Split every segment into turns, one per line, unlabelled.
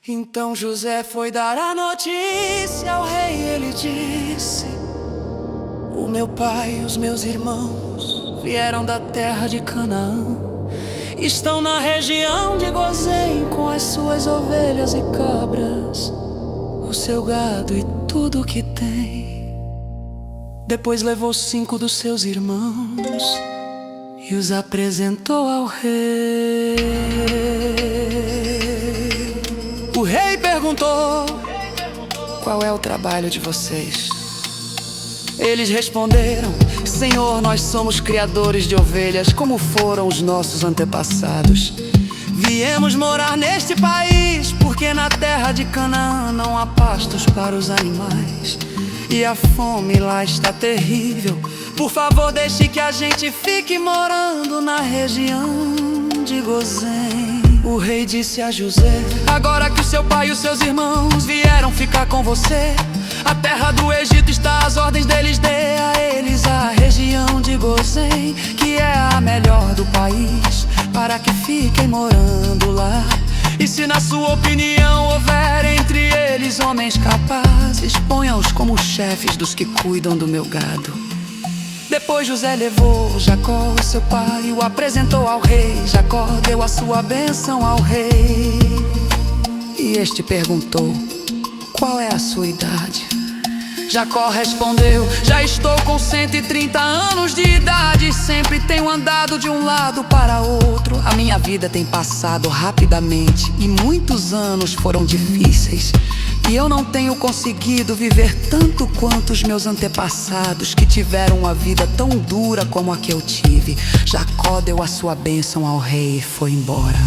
Então José foi dar a notícia ao rei. Ele disse: o meu pai e os meus irmãos vieram da terra de Canaã. Estão na região de Gozém com as suas ovelhas e cabras, o seu gado e tudo o que tem. Depois levou 5 dos seus irmãos e os apresentou ao rei. O rei perguntou: qual é o trabalho de vocês? Eles responderam: Senhor, nós somos criadores de ovelhas, como foram os nossos antepassados. Viemos morar neste país, porque na terra de Canaã não há pastos para os animais, e a fome lá está terrível. Por favor, deixe que a gente fique morando na região de Gozém. O rei disse a José: agora que o seu pai e os seus irmãos vieram ficar com você, a terra do Egito está às ordens deles. Dê a eles a região de Gozém, que é a melhor do país, para que fiquem morando lá. E se na sua opinião houver entre eles homens capazes, ponha-os como chefes dos que cuidam do meu gado. Depois José levou Jacó, seu pai, e o apresentou ao rei. Jacó deu a sua bênção ao rei, e este perguntou: qual é a sua idade? Jacó respondeu: já estou com 130 anos de idade. Sempre tenho andado de um lado para outro. A minha vida tem passado rapidamente e muitos anos foram difíceis, e eu não tenho conseguido viver tanto quanto os meus antepassados, que tiveram uma vida tão dura como a que eu tive. Jacó deu a sua bênção ao rei e foi embora.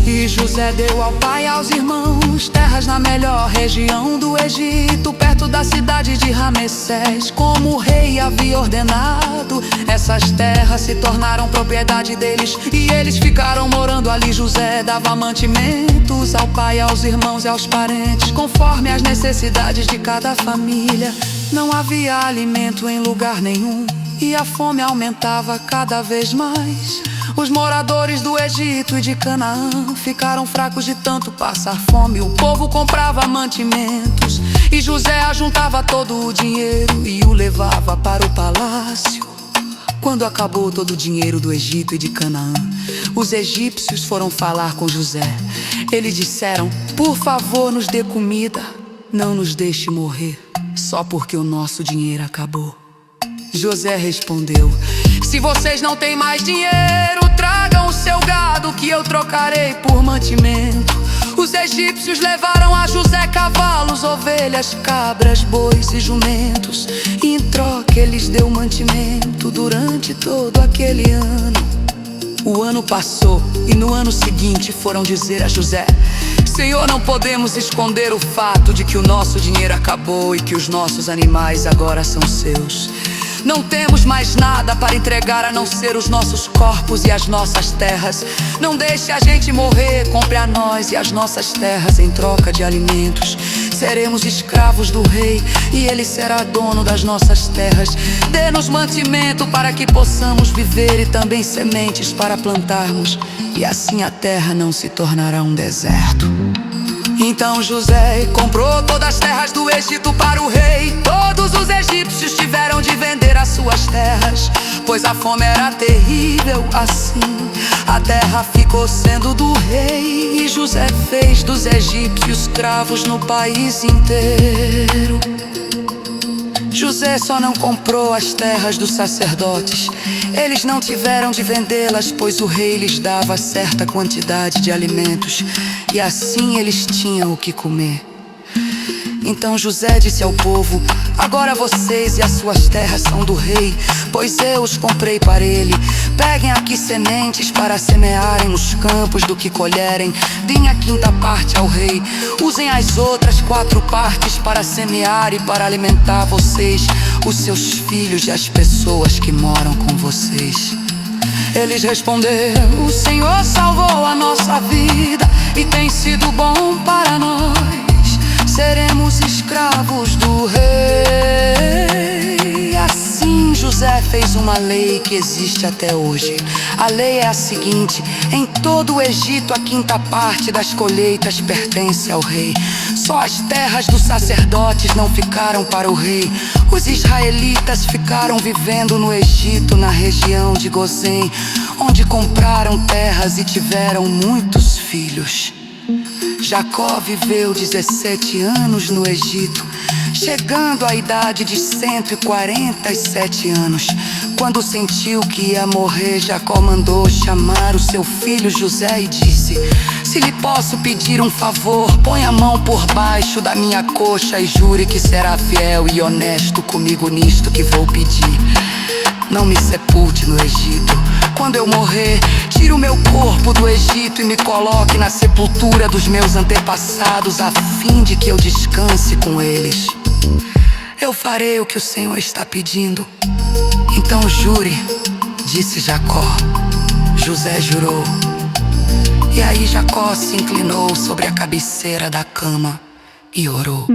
E José deu ao pai e aos irmãos terras na melhor região do Egito, perto da cidade de Ramessés, como o rei havia ordenado. Essas terras se tornaram propriedade deles, e eles ficaram morando ali. José dava mantimentos ao pai, aos irmãos e aos parentes, conforme as necessidades de cada família. Não havia alimento em lugar nenhum, e a fome aumentava cada vez mais. Os moradores do Egito e de Canaã ficaram fracos de tanto passar fome. O povo comprava mantimentos, e José ajuntava todo o dinheiro e o levava para o palácio. Quando acabou todo o dinheiro do Egito e de Canaã, os egípcios foram falar com José. Eles disseram: por favor, nos dê comida, não nos deixe morrer só porque o nosso dinheiro acabou. José respondeu: se vocês não têm mais dinheiro, tragam o seu gado, que eu trocarei por mantimento. Os egípcios levaram a José cavalos, ovelhas, cabras, bois e jumentos, e em troca eles deu mantimento durante todo aquele ano. O ano passou, e no ano seguinte foram dizer a José: Senhor, não podemos esconder o fato de que o nosso dinheiro acabou e que os nossos animais agora são seus. Não temos mais nada para entregar a não ser os nossos corpos e as nossas terras. Não deixe a gente morrer, compre a nós e as nossas terras em troca de alimentos. Seremos escravos do rei, e ele será dono das nossas terras. Dê-nos mantimento para que possamos viver, e também sementes para plantarmos, e assim a terra não se tornará um deserto. Então José comprou todas as terras do Egito para o rei. Todos os egípcios tiveram de vender as suas terras, pois a fome era terrível. Assim a terra ficou sendo do rei, e José fez dos egípcios escravos no país inteiro. José só não comprou as terras dos sacerdotes. Eles não tiveram de vendê-las, pois o rei lhes dava certa quantidade de alimentos, e assim eles tinham o que comer. Então José disse ao povo: agora vocês e as suas terras são do rei, pois eu os comprei para ele. Peguem aqui sementes para semearem nos campos do que colherem. Deem a 5ª parte ao rei. Usem as outras 4 partes para semear e para alimentar vocês, os seus filhos e as pessoas que moram com vocês. Eles responderam: o Senhor salvou a nossa vida e tem sido bom para nós. Seremos escravos do rei. Assim José fez um uma lei que existe até hoje. A lei é a seguinte: em todo o Egito a quinta parte das colheitas pertence ao rei. Só as terras dos sacerdotes não ficaram para o rei. Os israelitas ficaram vivendo no Egito, na região de Gozém, onde compraram terras e tiveram muitos filhos. Jacó viveu 17 anos no Egito, chegando à idade de 147 anos. Quando sentiu que ia morrer, Jacó mandou chamar o seu filho José e disse: se lhe posso pedir um favor, põe a mão por baixo da minha coxa e jure que será fiel e honesto comigo nisto que vou pedir. Não me sepulte no Egito. Quando eu morrer, tire o meu corpo do Egito e me coloque na sepultura dos meus antepassados, a fim de que eu descanse com eles. Eu farei o que o Senhor está pedindo. Então jure, disse Jacó. José jurou. E aí Jacó se inclinou sobre a cabeceira da cama e orou.